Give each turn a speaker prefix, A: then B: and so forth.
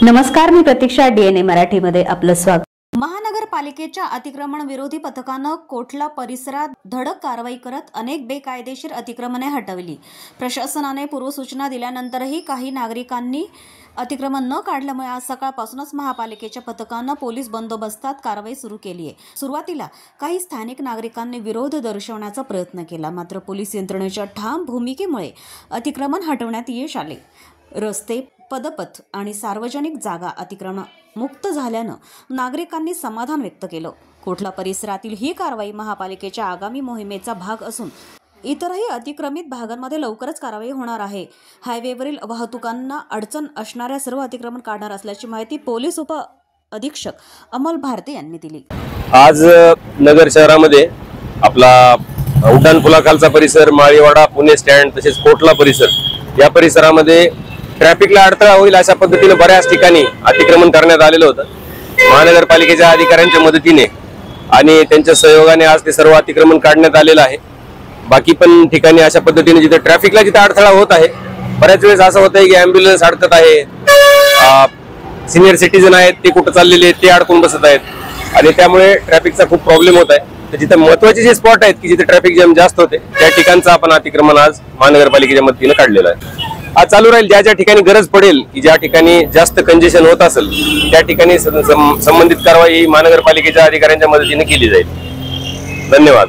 A: नमस्कार, मी प्रतीक्षा. DNA मराठीमध्ये आपलं स्वागत.
B: महानगरपालिकेच्या अतिक्रमण विरोधी पथकानं कोठला परिसरात धडक कारवाई करत अनेक बेकायदेशीर अतिक्रमणे हटवली. प्रशासनाने पूर्वसूचना दिल्यानंतरही काही नागरिकांनी अतिक्रमण न काढल्यामुळे आज सकाळपासूनच महापालिकेच्या पथकानं पोलीस बंदोबस्तात कारवाई सुरू केली आहे. सुरुवातीला काही स्थानिक नागरिकांनी विरोध दर्शवण्याचा प्रयत्न केला, मात्र पोलीस यंत्रणेच्या ठाम भूमिकेमुळे अतिक्रमण हटवण्यात यश आले. रस्ते, पदपथ आणि सार्वजनिक जागा अतिक्रमण मुक्त झाल्यानं नागरिकांनी समाधान व्यक्त केलं. कोठला परिसरातील ही कारवाई महापालिकेच्या आगामी मोहिमेचा भाग असून इतरही अतिक्रमित भागांमध्ये लवकरच कारवाई होणार आहे. हायवेवरील वाहतुकांना अडचण असणाऱ्या सर्व अतिक्रमण काढणार असल्याची माहिती पोलीस उप अधीक्षक अमोल भारती यांनी दिली.
C: आज नगर शहरामध्ये आपला उड्डाणपुलाखालचा परिसर, माळीवाडा, पुणे स्टँड तसेच कोठला परिसर या परिसरामध्ये ट्रॅफिकला अडथळा होईल अशा पद्धतीने बऱ्याच ठिकाणी अतिक्रमण करण्यात आलेलं होतं. महानगरपालिकेच्या अधिकाऱ्यांच्या मदतीने आणि त्यांच्या सहयोगाने आज ते सर्व अतिक्रमण काढण्यात आलेलं आहे. बाकी पण ठिकाणी अशा पद्धतीने जिथे ट्रॅफिकला जिथे अडथळा होत आहे, बऱ्याच वेळेस असं होत आहे की ॲम्ब्युलन्स अडकत आहे, सिनियर सिटीजन आहेत ते कुठं चाललेले आहेत ते अडकून बसत आहेत आणि त्यामुळे ट्रॅफिकचा खूप प्रॉब्लेम होत आहे. तर जिथे महत्त्वाचे जे स्पॉट आहेत की जिथे ट्रॅफिक जॅम जास्त होते त्या ठिकाणचं आपण अतिक्रमण आज महानगरपालिकेच्या मदतीने काढलेलं आहे. आज चालू राहील. ज्या ज्या ठिकाणी गरज पडेल की ज्या ठिकाणी जास्त कंजेशन होत असेल त्या ठिकाणी संबंधित कारवाई महानगरपालिकेच्या अधिकाऱ्यांच्या मदतीने केली जाईल. धन्यवाद.